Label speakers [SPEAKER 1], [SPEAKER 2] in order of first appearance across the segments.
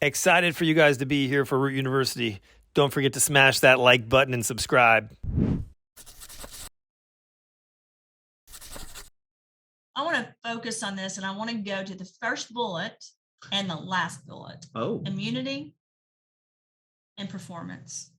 [SPEAKER 1] Excited for you guys to be here for Root University. Don't forget to smash that like button and subscribe.
[SPEAKER 2] I want to focus on this, and I want to go to the first bullet and the last bullet. Immunity and performance.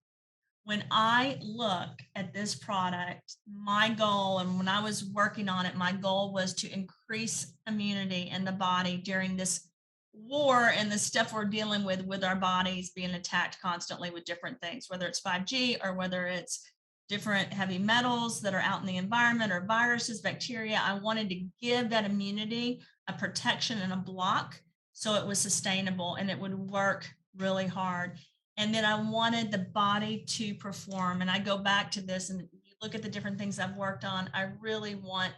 [SPEAKER 2] When I look at this product, my goal, and when I was working on it, my goal was to increase immunity in the body during this war and the stuff we're dealing with our bodies being attacked constantly with different things, whether it's 5G or whether it's different heavy metals that are out in the environment or viruses, bacteria. I wanted to give that immunity a protection and a block so it was sustainable and it would work really hard. And then I wanted the body to perform. And I go back to this and you look at the different things I've worked on. I really want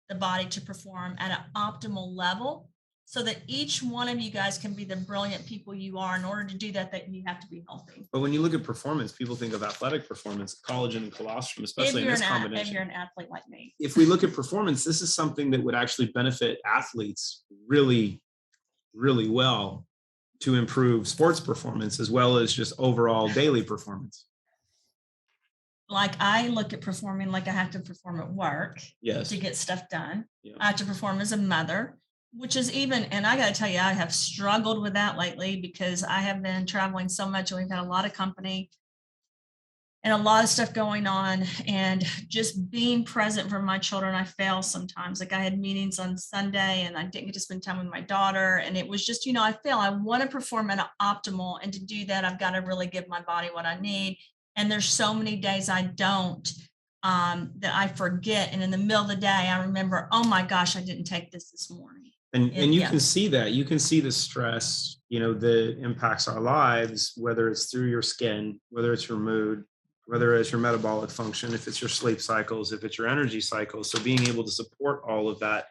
[SPEAKER 2] the body to perform at an optimal level so that each one of you guys can be the brilliant people you are. In order to do that, that you have to be healthy.
[SPEAKER 3] But when you look at performance, people think of athletic performance, collagen and colostrum, especially in this combination.
[SPEAKER 2] If you're an athlete like me.
[SPEAKER 3] If we look at performance, this is something that would actually benefit athletes really, really well to improve sports performance as well as just overall daily performance.
[SPEAKER 2] Like I look at performing like I have to perform at work
[SPEAKER 3] to
[SPEAKER 2] get stuff done.
[SPEAKER 3] Yeah.
[SPEAKER 2] I have to perform as a mother, which is even, and I got to tell you, I have struggled with that lately because I have been traveling so much and we've had a lot of company and a lot of stuff going on, and just being present for my children. I fail sometimes. Like I had meetings on Sunday and I didn't get to spend time with my daughter. And it was just, I fail. I want to perform at an optimal. And to do that, I've got to really give my body what I need. And there's so many days I don't, that I forget. And in the middle of the day, I remember, oh my gosh, I didn't take this morning.
[SPEAKER 3] And you can see that. You can see the stress, that impacts our lives, whether it's through your skin, whether it's your mood, whether it's your metabolic function, if it's your sleep cycles, if it's your energy cycles. So being able to support all of that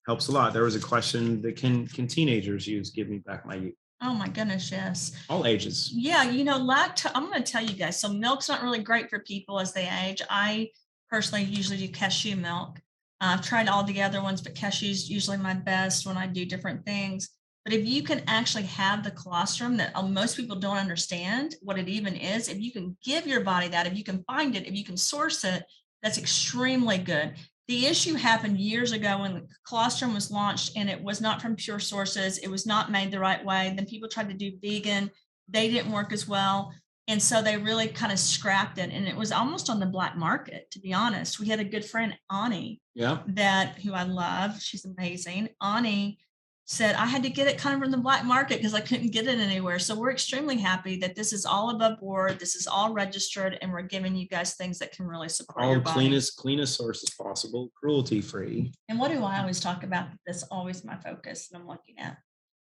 [SPEAKER 3] helps a lot. There was a question that can teenagers use Give Me Back My Youth?
[SPEAKER 2] Oh my goodness, yes.
[SPEAKER 3] All ages.
[SPEAKER 2] Yeah, I'm going to tell you guys. So milk's not really great for people as they age. I personally usually do cashew milk. I've tried all the other ones, but cashew is usually my best when I do different things. But if you can actually have the colostrum that most people don't understand what it even is, if you can give your body that, if you can find it, if you can source it, that's extremely good. The issue happened years ago when the colostrum was launched and it was not from pure sources. It was not made the right way. Then people tried to do vegan. They didn't work as well. And so they really kind of scrapped it. And it was almost on the black market, to be honest. We had a good friend, Ani, who I love. She's amazing. Ani said, I had to get it kind of from the black market because I couldn't get it anywhere. So we're extremely happy that this is all above board. This is all registered, and we're giving you guys things that can really support your body.
[SPEAKER 3] Cleanest sources possible, cruelty free.
[SPEAKER 2] And what do I always talk about? That's always my focus that I'm looking at.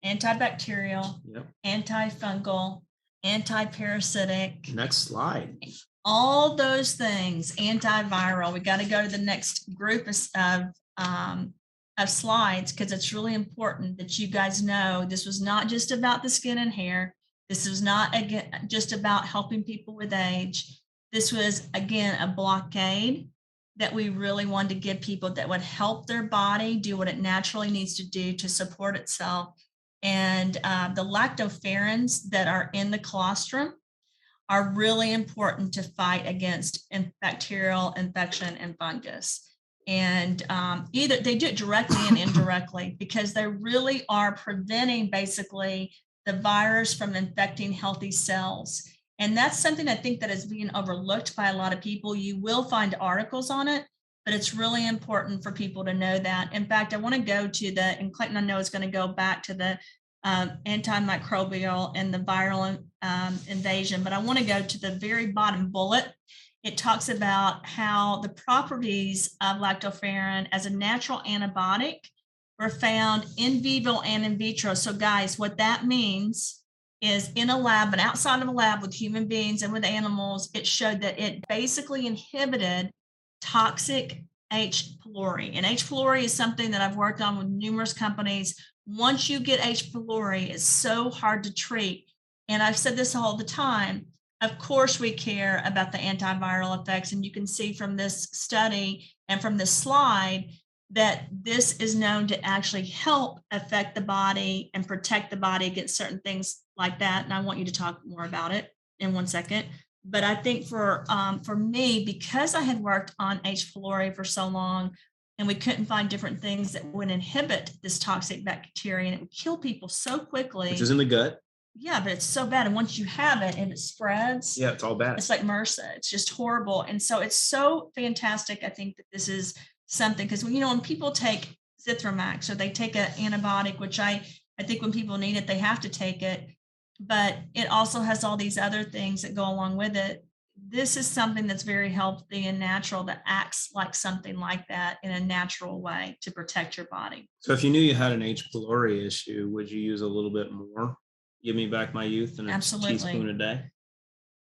[SPEAKER 2] Antibacterial, antifungal, anti-parasitic.
[SPEAKER 3] Next slide.
[SPEAKER 2] All those things, antiviral. We got to go to the next group of slides because it's really important that you guys know this was not just about the skin and hair. This was not just about helping people with age. This was, again, a blockade that we really wanted to give people that would help their body do what it naturally needs to do to support itself. And the lactoferrins that are in the colostrum are really important to fight against bacterial infection and fungus. And either they do it directly and indirectly because they really are preventing basically the virus from infecting healthy cells. And that's something I think that is being overlooked by a lot of people. You will find articles on it, but it's really important for people to know that. In fact, I want to go to and Clayton, I know is going to go back to the antimicrobial and the viral invasion, but I want to go to the very bottom bullet. It talks about how the properties of lactoferrin as a natural antibiotic were found in vivo and in vitro. So guys, what that means is in a lab and outside of a lab with human beings and with animals, it showed that it basically inhibited toxic H. pylori. And H. pylori is something that I've worked on with numerous companies. Once you get H. pylori, it's so hard to treat. And I've said this all the time. Of course, we care about the antiviral effects. And you can see from this study and from this slide that this is known to actually help affect the body and protect the body against certain things like that. And I want you to talk more about it in 1 second. But I think for me, because I had worked on H. pylori for so long, and we couldn't find different things that would inhibit this toxic bacteria, and it would kill people so quickly.
[SPEAKER 3] Which is in the gut.
[SPEAKER 2] Yeah, but it's so bad. And once you have it and it spreads,
[SPEAKER 3] Yeah, it's all bad.
[SPEAKER 2] it's like MRSA. It's just horrible. And so it's so fantastic. I think that this is something, because when people take Zithromax or they take an antibiotic, which I think when people need it, they have to take it, but it also has all these other things that go along with it. This is something that's very healthy and natural that acts like something like that in a natural way to protect your body.
[SPEAKER 3] So if you knew you had an H. pylori issue, would you use a little bit more? Give me back my youth and a
[SPEAKER 2] Absolutely.
[SPEAKER 3] teaspoon a day?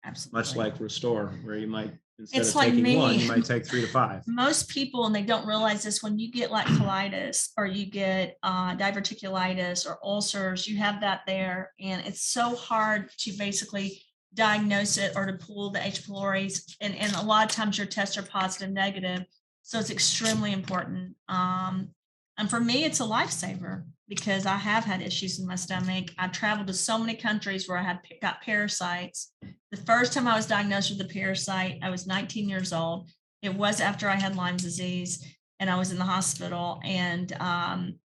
[SPEAKER 2] Absolutely.
[SPEAKER 3] Much like Restore, where you might, instead
[SPEAKER 2] It's
[SPEAKER 3] of
[SPEAKER 2] like
[SPEAKER 3] taking
[SPEAKER 2] me.
[SPEAKER 3] one, you might take 3 to 5.
[SPEAKER 2] Most people, and they don't realize this, when you get like colitis or you get diverticulitis or ulcers, you have that there. And it's so hard to basically diagnose it or to pull the H. pylori's. And a lot of times your tests are positive, negative. So it's extremely important. And for me, it's a lifesaver because I have had issues in my stomach. I've traveled to so many countries where I had got parasites. The first time I was diagnosed with a parasite, I was 19 years old. It was after I had Lyme disease and I was in the hospital, and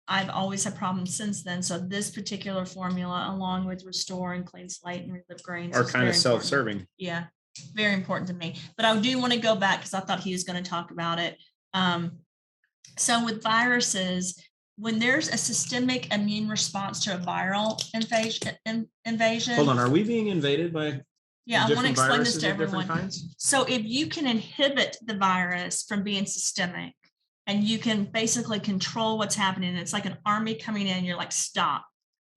[SPEAKER 2] I've always had problems since then. So this particular formula, along with Restore and Clean Slate and Relive Greens,
[SPEAKER 3] Are
[SPEAKER 2] is
[SPEAKER 3] kind
[SPEAKER 2] very
[SPEAKER 3] of self-serving.
[SPEAKER 2] important. Yeah, very important to me. But I do want to go back because I thought he was going to talk about it. So with viruses, when there's a systemic immune response to a viral invasion.
[SPEAKER 3] Hold on, are we being invaded by
[SPEAKER 2] Yeah, I want to
[SPEAKER 3] different
[SPEAKER 2] explain this
[SPEAKER 3] viruses
[SPEAKER 2] to
[SPEAKER 3] of different
[SPEAKER 2] everyone.
[SPEAKER 3] kinds?
[SPEAKER 2] So if you can inhibit the virus from being systemic and you can basically control what's happening, it's like an army coming in, you're like, stop,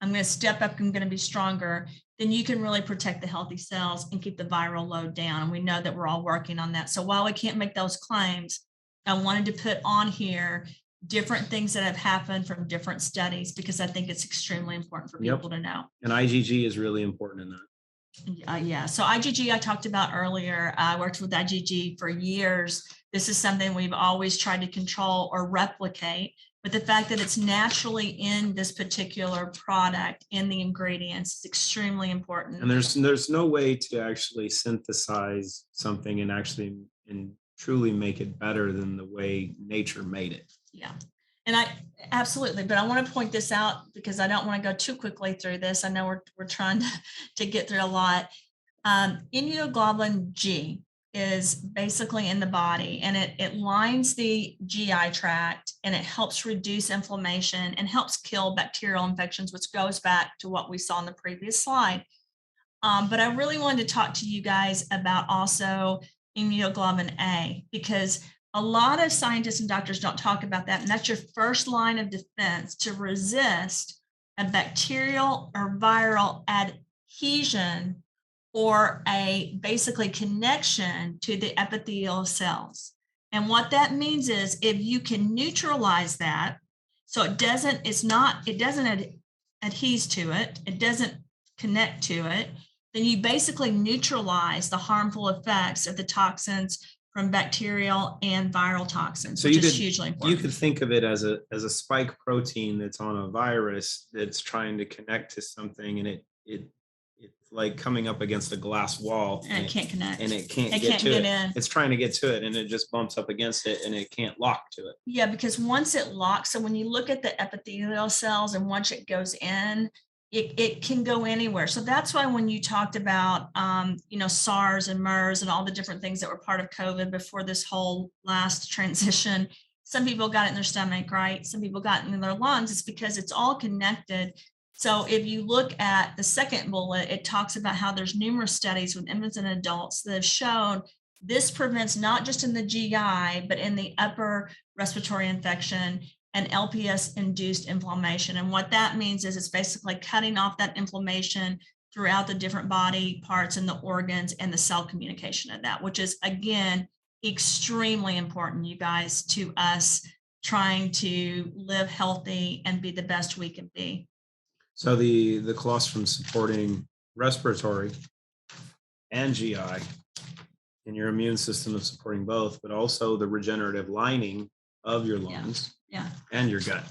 [SPEAKER 2] I'm going to step up, I'm going to be stronger, then you can really protect the healthy cells and keep the viral load down. And we know that we're all working on that. So while we can't make those claims, I wanted to put on here different things that have happened from different studies, because I think it's extremely important for people to know.
[SPEAKER 3] And IgG is really important in that.
[SPEAKER 2] Yeah. So IgG, I talked about earlier. I worked with IgG for years. This is something we've always tried to control or replicate, but the fact that it's naturally in this particular product, in the ingredients, is extremely important.
[SPEAKER 3] And there's no way to actually synthesize something and actually and truly make it better than the way nature made it.
[SPEAKER 2] Yeah. And I absolutely, but I want to point this out because I don't want to go too quickly through this. I know we're trying to get through a lot. Immunoglobulin G is basically in the body, and it lines the GI tract, and it helps reduce inflammation and helps kill bacterial infections, which goes back to what we saw in the previous slide. But I really wanted to talk to you guys about also immunoglobulin A, because a lot of scientists and doctors don't talk about that. And that's your first line of defense to resist a bacterial or viral adhesion or a basically connection to the epithelial cells. And what that means is if you can neutralize that, so it doesn't adhere to it, it doesn't connect to it, then you basically neutralize the harmful effects of the toxins from bacterial and viral toxins, which is hugely important.
[SPEAKER 3] You could think of it as a spike protein that's on a virus that's trying to connect to something, and it's like coming up against a glass wall,
[SPEAKER 2] and it can't connect,
[SPEAKER 3] and it can't get in. It's trying to get to it, and it just bumps up against it, and it can't lock to it.
[SPEAKER 2] Yeah, because once it locks, so when you look at the epithelial cells, and once it goes in, it can go anywhere. So that's why when you talked about, SARS and MERS and all the different things that were part of COVID before this whole last transition, some people got it in their stomach, right? Some people got it in their lungs. It's because it's all connected. So if you look at the second bullet, it talks about how there's numerous studies with infants and adults that have shown this prevents not just in the GI, but in the upper respiratory infection and LPS-induced inflammation. And what that means is it's basically cutting off that inflammation throughout the different body parts and the organs and the cell communication of that, which is, again, extremely important, you guys, to us trying to live healthy and be the best we can be.
[SPEAKER 3] So the colostrum supporting respiratory and GI, and your immune system is supporting both, but also the regenerative lining of your lungs
[SPEAKER 2] Yeah.
[SPEAKER 3] and your gut.